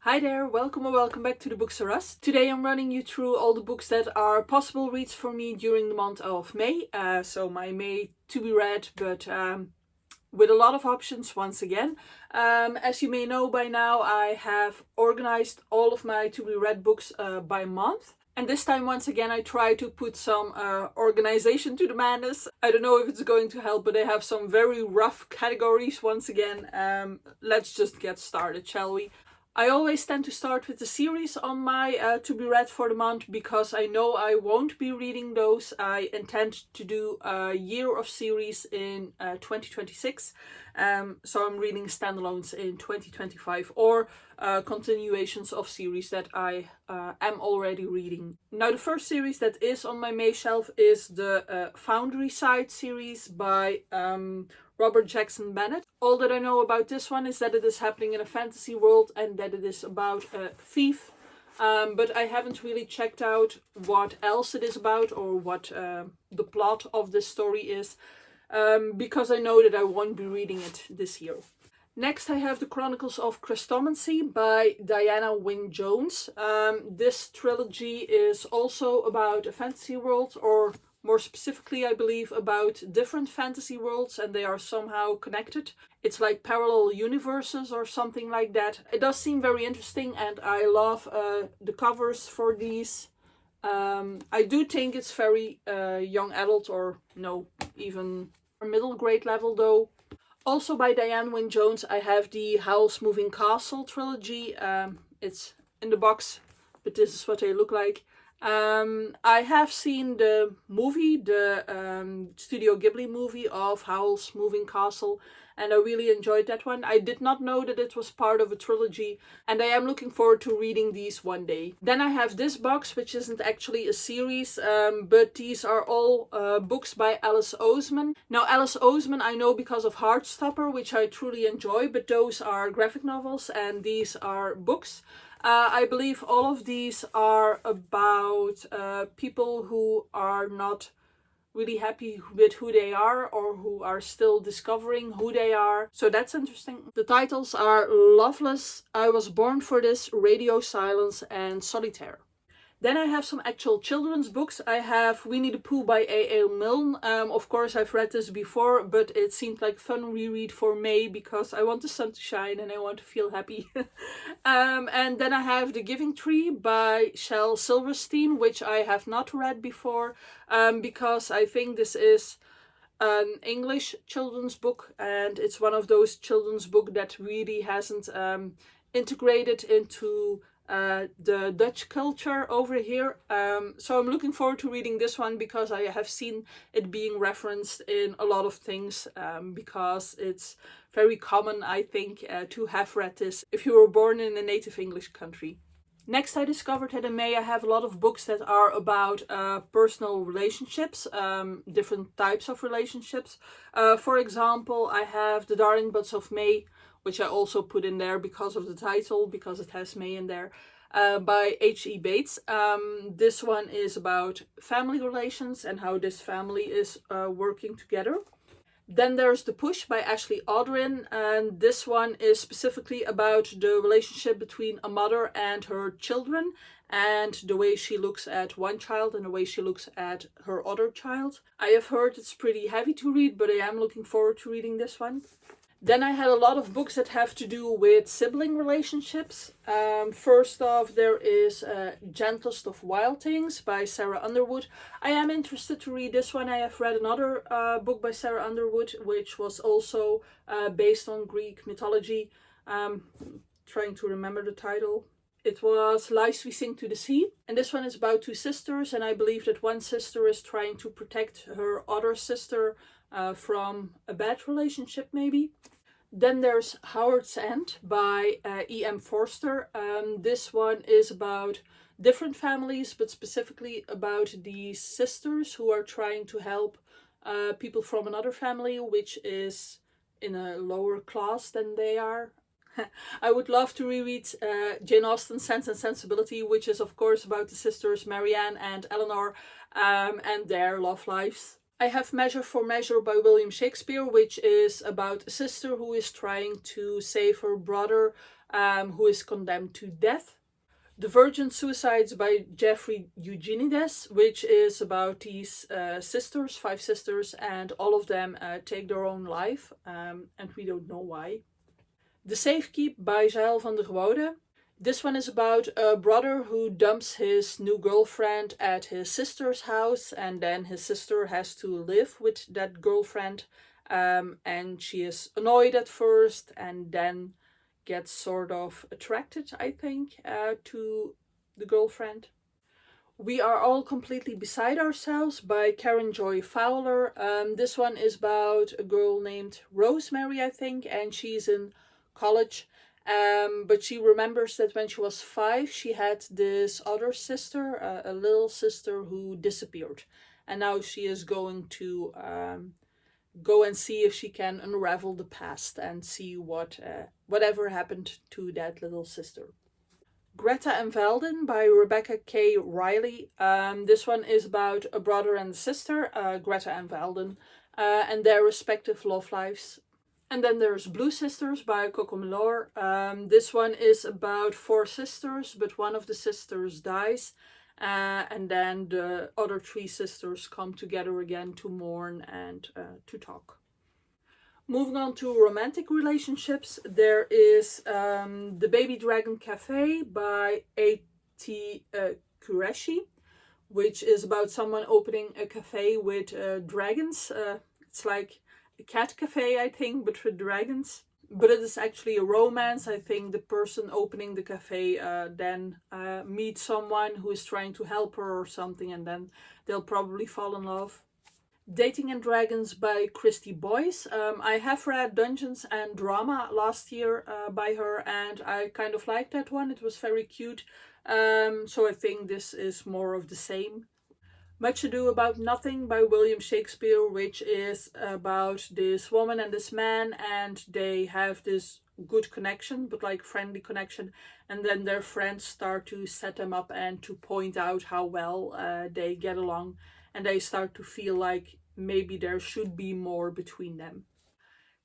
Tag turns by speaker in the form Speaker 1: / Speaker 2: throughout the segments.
Speaker 1: Hi there, welcome or welcome back to the Books R Us. Today I'm running you through all the books that are possible reads for me during the month of May. So my May to be read, but with a lot of options once again. As you may know by now, I have organized all of my to be read books by month. And this time, once again, I try to put some organization to the madness. I don't know if it's going to help, but I have some very rough categories once again. Let's just get started, shall we? I always tend to start with the series on my to be read for the month because I know I won't be reading those. I intend to do a year of series in 2026. So I'm reading standalones in 2025 or continuations of series that I am already reading. Now, the first series that is on my May shelf is the Foundryside series by Robert Jackson Bennett. All that I know about this one is that it is happening in a fantasy world and that it is about a thief. But I haven't really checked out what else it is about or what the plot of this story is, because I know that I won't be reading it this year. Next, I have The Chronicles of Chrestomancy by Diana Wynne Jones. This trilogy is also about a fantasy world, or more specifically, I believe, about different fantasy worlds, and they are somehow connected. It's like parallel universes or something like that. It does seem very interesting, and I love the covers for these. I do think it's very young adult, or no, even middle grade level though. Also by Diana Wynne Jones, I have the Howl's Moving Castle trilogy. It's in the box, but this is what they look like. I have seen the movie, the Studio Ghibli movie of Howl's Moving Castle, and I really enjoyed that one. I did not know that it was part of a trilogy, and I am looking forward to reading these one day. Then I have this box, which isn't actually a series, but these are all books by Alice Oseman. Now, Alice Oseman I know because of Heartstopper, which I truly enjoy, but those are graphic novels, and these are books. I believe all of these are about people who are not really happy with who they are or who are still discovering who they are. So that's interesting. The titles are Loveless, I Was Born for This, Radio Silence, and Solitaire. Then I have some actual children's books. I have Winnie the Pooh by A.L. Milne. Of course, I've read this before, but it seemed like fun reread for May because I want the sun to shine and I want to feel happy. And then I have The Giving Tree by Shel Silverstein, which I have not read before, because I think this is an English children's book, and it's one of those children's books that really hasn't integrated into the Dutch culture over here. So I'm looking forward to reading this one because I have seen it being referenced in a lot of things, because it's very common, I think, to have read this if you were born in a native English country. Next, I discovered that in May I have a lot of books that are about personal relationships, different types of relationships. For example, I have The Darling Buds of May, which I also put in there because of the title, because it has May in there, by H.E. Bates. This one is about family relations and how this family is working together. Then there's The Push by Ashley Audrin, and this one is specifically about the relationship between a mother and her children and the way she looks at one child and the way she looks at her other child. I have heard it's pretty heavy to read, but I am looking forward to reading this one. Then I had a lot of books that have to do with sibling relationships. First off, there is Gentlest of Wild Things by Sarah Underwood. I am interested to read this one. I have read another book by Sarah Underwood, which was also based on Greek mythology. Trying to remember the title. It was Lies We Sing to the Sea. And this one is about two sisters, and I believe that one sister is trying to protect her other sister from a bad relationship, maybe. Then there's Howard's End by E.M. Forster. This one is about different families, but specifically about the sisters who are trying to help people from another family, which is in a lower class than they are. I would love to reread Jane Austen's Sense and Sensibility, which is of course about the sisters Marianne and Eleanor and their love lives. I have Measure for Measure by William Shakespeare, which is about a sister who is trying to save her brother who is condemned to death. The Virgin Suicides by Jeffrey Eugenides, which is about these sisters, 5 sisters, and all of them take their own life, and we don't know why. The Safekeep by Jael van der Woude. This one is about a brother who dumps his new girlfriend at his sister's house, and then his sister has to live with that girlfriend, and she is annoyed at first and then gets sort of attracted, I think, to the girlfriend. We Are All Completely Beside Ourselves by Karen Joy Fowler. This one is about a girl named Rosemary, I think, and she's in college. But she remembers that when she was 5, she had this other sister, a little sister who disappeared. And now she is going to go and see if she can unravel the past and see whatever happened to that little sister. Greta and Velden by Rebecca K. Riley. This one is about a brother and sister, Greta and Velden, and their respective love lives. And then there's Blue Sisters by Coco Milor. This one is about 4 sisters, but one of the sisters dies. And then the other 3 sisters come together again to mourn and to talk. Moving on to romantic relationships, there is The Baby Dragon Cafe by A.T. Qureshi, which is about someone opening a cafe with dragons. It's like a cat cafe, I think, but with dragons. But it is actually a romance. I think the person opening the cafe then meets someone who is trying to help her or something, and then they'll probably fall in love. Dating and Dragons by Christy Boyce. I have read Dungeons and Drama last year by her, and I kind of liked that one. It was very cute. So I think this is more of the same. Much Ado About Nothing by William Shakespeare, which is about this woman and this man, and they have this good connection, but like friendly connection, and then their friends start to set them up and to point out how well they get along, and they start to feel like maybe there should be more between them.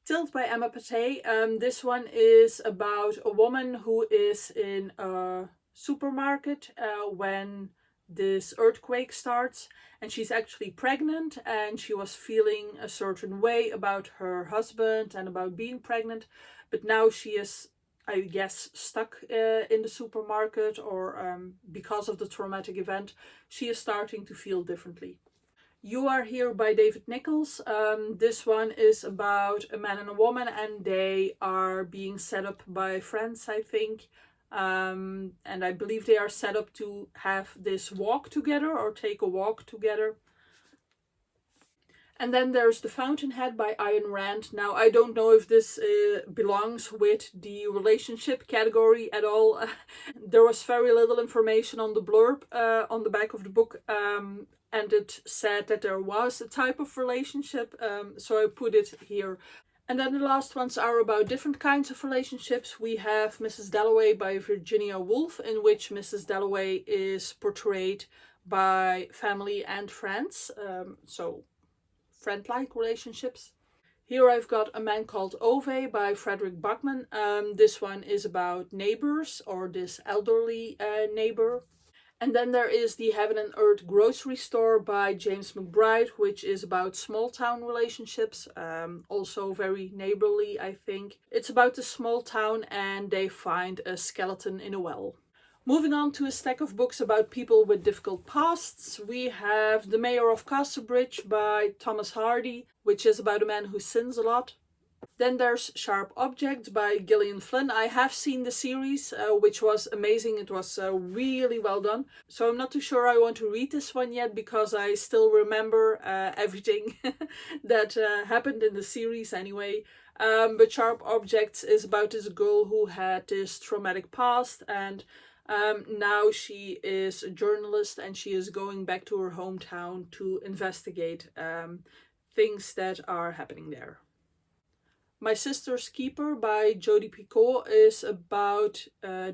Speaker 1: Tilt by Emma Pate. This one is about a woman who is in a supermarket when this earthquake starts, and she's actually pregnant, and she was feeling a certain way about her husband and about being pregnant, but now she is, I guess, stuck in the supermarket, or because of the traumatic event, she is starting to feel differently. You Are Here by David Nichols. This one is about a man and a woman, and they are being set up by friends, I think. And I believe they are set up to have this walk together or take a walk together. And then there's The Fountainhead by Ayn Rand. Now, I don't know if this belongs with the relationship category at all. There was very little information on the blurb on the back of the book, and it said that there was a type of relationship, so I put it here. And then the last ones are about different kinds of relationships. We have Mrs. Dalloway by Virginia Woolf, in which Mrs. Dalloway is portrayed by family and friends, so friend-like relationships. Here I've got A Man Called Ove by Frederick Bachman. This one is about neighbors, or this elderly neighbor. And then there is The Heaven and Earth Grocery Store by James McBride, which is about small town relationships, also very neighborly, I think. It's about a small town and they find a skeleton in a well. Moving on to a stack of books about people with difficult pasts, we have The Mayor of Casterbridge by Thomas Hardy, which is about a man who sins a lot. Then there's Sharp Objects by Gillian Flynn. I have seen the series, which was amazing. It was really well done. So I'm not too sure I want to read this one yet, because I still remember everything that happened in the series anyway. But Sharp Objects is about this girl who had this traumatic past, and now she is a journalist and she is going back to her hometown to investigate things that are happening there. My Sister's Keeper by Jodi Picoult is about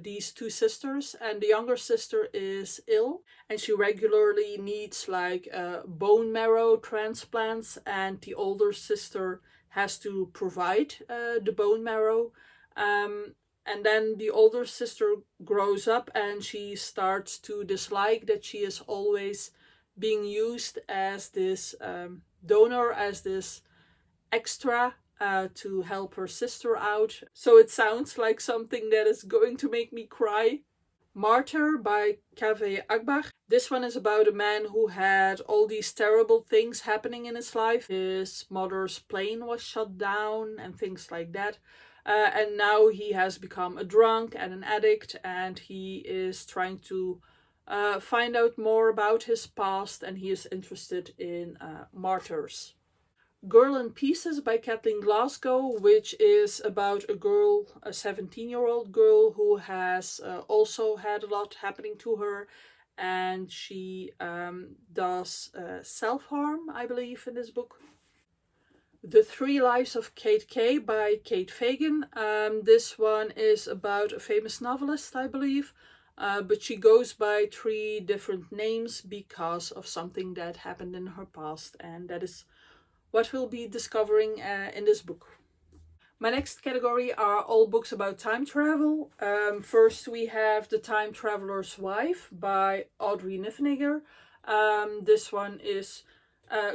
Speaker 1: these 2 sisters, and the younger sister is ill and she regularly needs like bone marrow transplants, and the older sister has to provide the bone marrow. And then the older sister grows up and she starts to dislike that she is always being used as this donor, as this extra to help her sister out. So it sounds like something that is going to make me cry. Martyr by Kaveh Akbar. This one is about a man who had all these terrible things happening in his life. His mother's plane was shut down and things like that. And now he has become a drunk and an addict, and he is trying to find out more about his past, and he is interested in martyrs. Girl in Pieces by Kathleen Glasgow, which is about a girl, a 17-year-old girl who has also had a lot happening to her, and she does self-harm, I believe, in this book. The Three Lives of Kate Kay by Kate Fagan. This one is about a famous novelist, I believe, but she goes by 3 different names because of something that happened in her past, and that is what we'll be discovering in this book. My next category are all books about time travel. First we have The Time Traveler's Wife by Audrey Niffenegger. This one is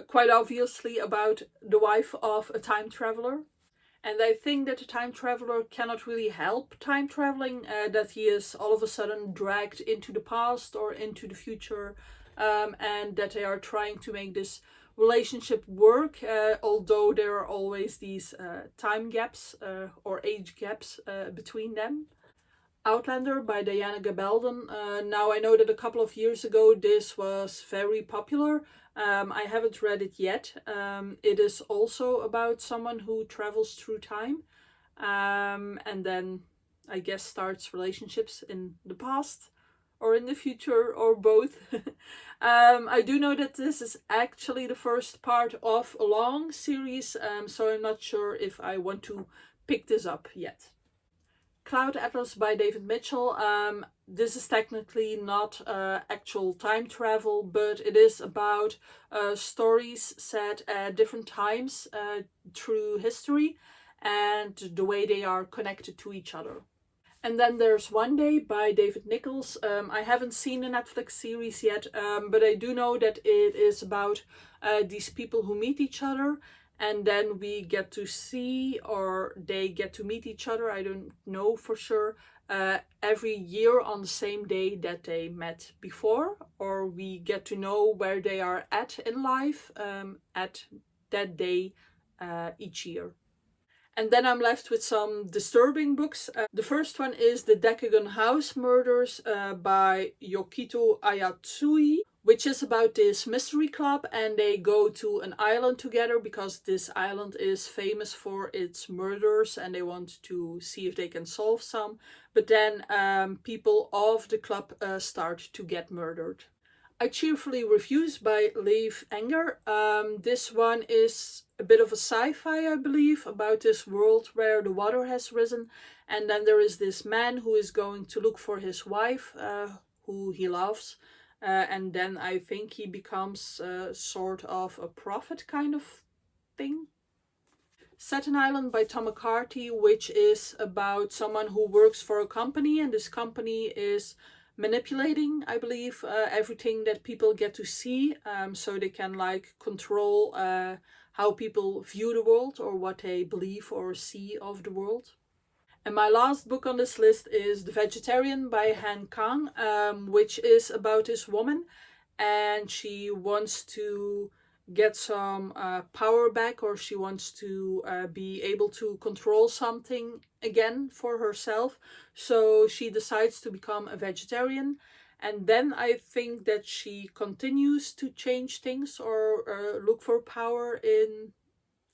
Speaker 1: quite obviously about the wife of a time traveler. And I think that the time traveler cannot really help time traveling, that he is all of a sudden dragged into the past or into the future, and that they are trying to make this relationship work, although there are always these time gaps or age gaps between them. Outlander by Diana Gabaldon. Now I know that a couple of years ago this was very popular. I haven't read it yet. It is also about someone who travels through time and then I guess starts relationships in the past or in the future or both. I do know that this is actually the first part of a long series, so I'm not sure if I want to pick this up yet. Cloud Atlas by David Mitchell. This is technically not actual time travel, but it is about stories set at different times through history and the way they are connected to each other. And then there's One Day by David Nichols. I haven't seen the Netflix series yet, but I do know that it is about these people who meet each other, and then we get to see, or they get to meet each other, I don't know for sure, every year on the same day that they met before, or we get to know where they are at in life at that day each year. And then I'm left with some disturbing books. The first one is The Decagon House Murders by Yokito Ayatsui, which is about this mystery club, and they go to an island together because this island is famous for its murders and they want to see if they can solve some. But then people of the club start to get murdered. I Cheerfully Refuse by Leif Enger. This one is a bit of a sci-fi, I believe, about this world where the water has risen, and then there is this man who is going to look for his wife, who he loves, and then I think he becomes sort of a prophet kind of thing. Satin Island by Tom McCarthy, which is about someone who works for a company, and this company is manipulating, I believe, everything that people get to see, so they can like control how people view the world or what they believe or see of the world. And my last book on this list is The Vegetarian by Han Kang, which is about this woman, and she wants to get some power back, or she wants to be able to control something again for herself. So she decides to become a vegetarian, and then I think that she continues to change things or look for power in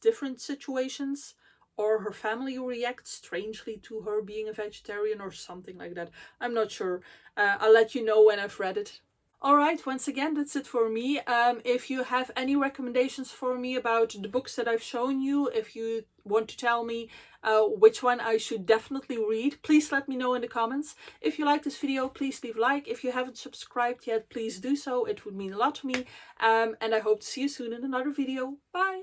Speaker 1: different situations, or her family reacts strangely to her being a vegetarian or something like that. I'm not sure. I'll let you know when I've read it. Alright, once again, that's it for me. If you have any recommendations for me about the books that I've shown you, if you want to tell me which one I should definitely read, please let me know in the comments. If you like this video, please leave a like. If you haven't subscribed yet, please do so. It would mean a lot to me. And I hope to see you soon in another video. Bye!